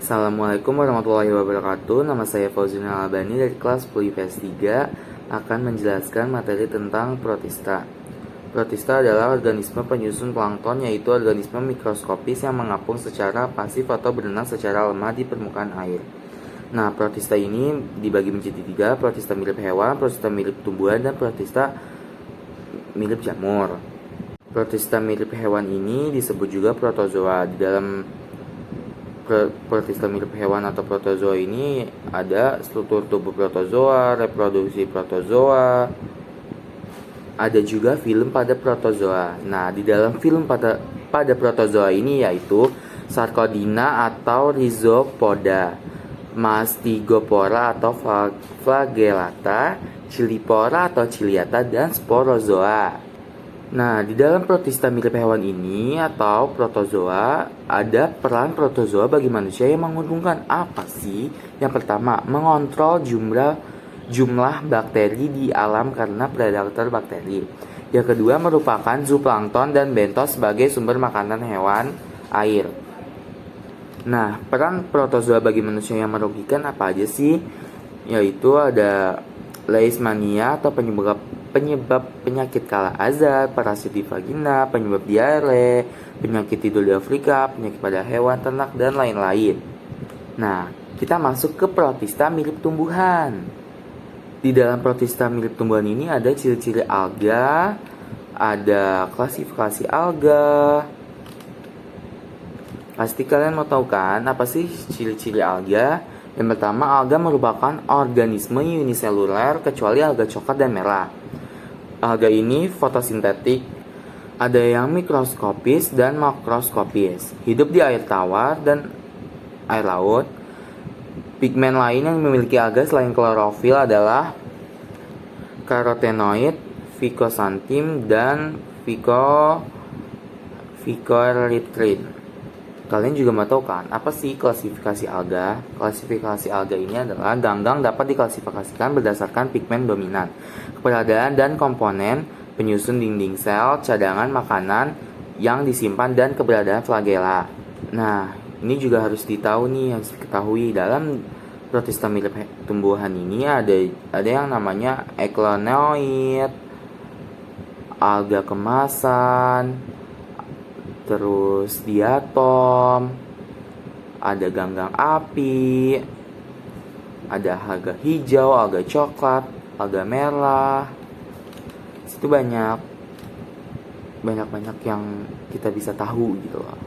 Assalamualaikum warahmatullahi wabarakatuh. Nama saya Fauzin Al-Albani dari kelas 10 IPS 3 akan menjelaskan materi tentang protista. Protista adalah organisme penyusun plankton, yaitu organisme mikroskopis yang mengapung secara pasif atau berenang secara lemah di permukaan air. Nah, protista ini dibagi menjadi 3, protista mirip hewan, protista mirip tumbuhan, dan protista mirip jamur. Protista mirip hewan ini disebut juga protozoa. Di dalam protista mirip hewan atau protozoa ini ada struktur tubuh protozoa, reproduksi protozoa, ada juga film pada protozoa. Nah, di dalam film pada protozoa ini yaitu Sarcodina atau Rhizopoda, Mastigopora atau Flagellata, Chilipora atau Ciliata, dan Sporozoa. Nah, di dalam protista mirip hewan ini atau protozoa, ada peran protozoa bagi manusia yang menguntungkan. Apa sih? Yang pertama, mengontrol jumlah bakteri di alam karena predator bakteri. Yang kedua, merupakan zooplankton dan bentos sebagai sumber makanan hewan air. Nah, peran protozoa bagi manusia yang merugikan apa aja sih? Yaitu ada leishmania atau penyebab penyakit kala azar, parasit di vagina, penyebab diare, penyakit tidur di Afrika, penyakit pada hewan, ternak, dan lain-lain. Nah, kita masuk ke protista mirip tumbuhan. Di dalam protista mirip tumbuhan ini ada ciri-ciri alga, ada klasifikasi alga. Pasti kalian mau tahu kan apa sih ciri-ciri alga? Yang pertama, alga merupakan organisme uniseluler kecuali alga coklat dan merah. Alga ini fotosintetik, ada yang mikroskopis dan makroskopis, hidup di air tawar dan air laut. Pigmen lain yang memiliki alga selain klorofil adalah karotenoid, ficosantim, dan phycoerythrin. Kalian juga mau tahu kan apa sih klasifikasi alga? Klasifikasi alga ini adalah ganggang dapat diklasifikasikan berdasarkan pigmen dominan, keberadaan dan komponen penyusun dinding sel, cadangan makanan yang disimpan, dan keberadaan flagela. Nah, ini juga harus diketahui dalam protista mirip tumbuhan ini ada yang namanya eklenoid, alga kemasan, terus diatom, ada ganggang api, ada alga hijau, alga coklat, alga merah. Itu banyak yang kita bisa tahu gitu loh.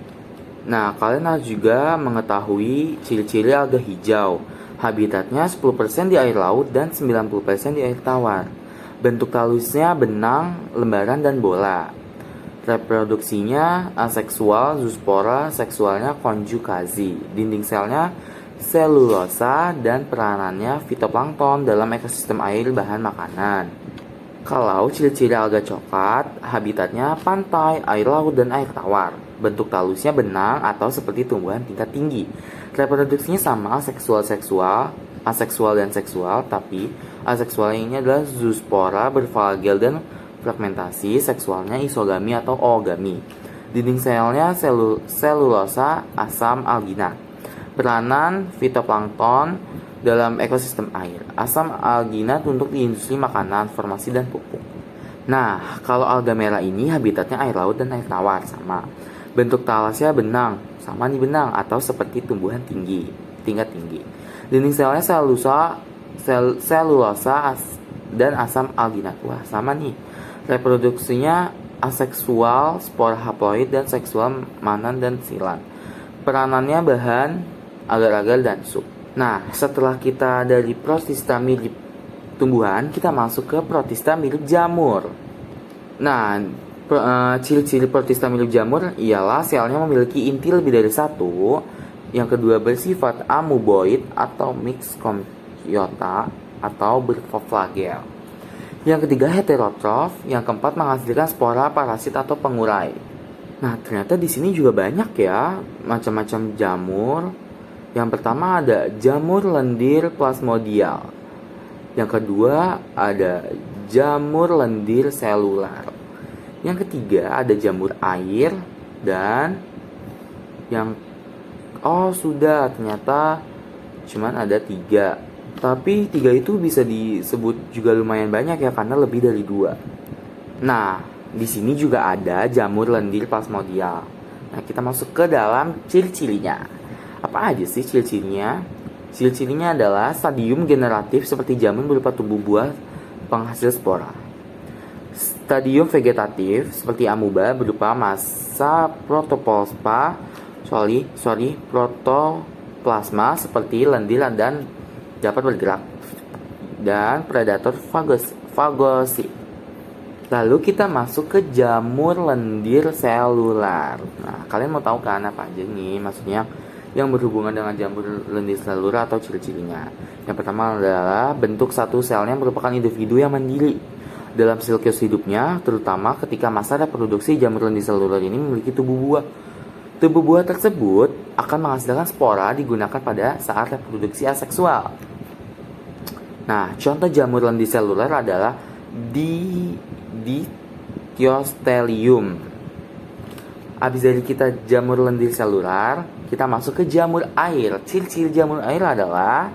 Nah, kalian harus juga mengetahui ciri-ciri alga hijau. Habitatnya 10% di air laut dan 90% di air tawar. Bentuk talusnya benang, lembaran, dan bola. Reproduksinya aseksual, zoospora, seksualnya konjugasi. Dinding selnya selulosa dan peranannya fitoplankton dalam ekosistem air bahan makanan. Kalau ciri-ciri alga coklat, habitatnya pantai, air laut, dan air tawar. Bentuk talusnya benang atau seperti tumbuhan tingkat tinggi. Reproduksinya sama aseksual dan seksual, tapi aseksual ini adalah zoospora, berflagel, dan fragmentasi. Seksualnya isogami atau oogami. Dinding selnya selulosa, asam algina. Peranan fitoplankton dalam ekosistem air. Asam alginat untuk di industri makanan, formasi, dan pupuk. Nah, kalau alga merah ini habitatnya air laut dan air tawar, sama. Bentuk talasnya benang, sama nih benang, atau seperti tumbuhan tingkat tinggi. Dinding selnya selulosa dan asam alginat. Wah, sama nih. Reproduksinya aseksual, spora haploid, dan seksual manan dan silan. Peranannya bahan, agar-agar, dan sup. Nah, setelah kita dari protista mirip tumbuhan, kita masuk ke protista mirip jamur. Nah, ciri-ciri protista mirip jamur ialah selnya memiliki inti lebih dari satu. Yang kedua, bersifat amoeboid atau mixed-comyota atau berflagel. Yang ketiga, heterotrof. Yang keempat, menghasilkan spora, parasit, atau pengurai. Nah, ternyata di sini juga banyak ya macam-macam jamur. Yang pertama ada jamur lendir plasmodial. Yang kedua ada jamur lendir selular. Yang ketiga ada jamur air. Dan yang Oh sudah, ternyata cuman ada 3. Tapi 3 itu bisa disebut juga lumayan banyak ya, karena lebih dari 2. Nah, di sini juga ada jamur lendir plasmodial. Nah, kita masuk ke dalam ciri-cirinya. Apa aja sih ciri-cirinya? Ciri-cirinya adalah stadium generatif seperti jamur berupa tumbuh buah penghasil spora. Stadium vegetatif seperti amuba berupa massa protoplasma seperti lendir dan dapat bergerak, dan predator fagosit. Lalu kita masuk ke jamur lendir selular. Nah, kalian mau tahu kan apa aja nih maksudnya yang berhubungan dengan jamur lendir selular atau ciri-cirinya? Yang pertama adalah bentuk satu selnya merupakan individu yang mandiri dalam siklus hidupnya, terutama ketika masa reproduksi. Jamur lendir selular ini memiliki tubuh buah. Tubuh buah tersebut akan menghasilkan spora digunakan pada saat reproduksi aseksual. Nah, contoh jamur lendir selular adalah Dictyostelium. Habis dari kita jamur lendir selular, kita masuk ke jamur air. Ciri-ciri jamur air adalah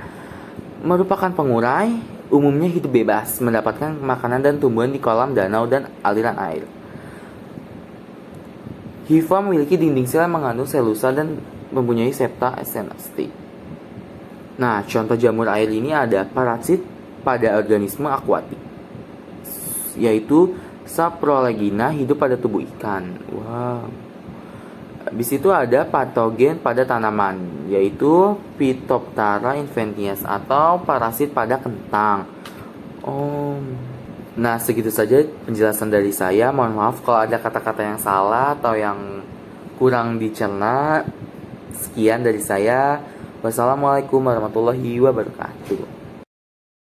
merupakan pengurai, umumnya hidup bebas, mendapatkan makanan dan tumbuhan di kolam, danau, dan aliran air. Hifa memiliki dinding sel yang mengandung selusa dan mempunyai septa SNST. Nah, contoh jamur air ini ada parasit pada organisme akuatik, yaitu Saprolegina, hidup pada tubuh ikan. Wow. Habis itu ada patogen pada tanaman, yaitu Phytophthora inventris atau parasit pada kentang. Nah, segitu saja penjelasan dari saya. Mohon maaf kalau ada kata-kata yang salah atau yang kurang dicerna. Sekian dari saya. Wassalamualaikum warahmatullahi wabarakatuh.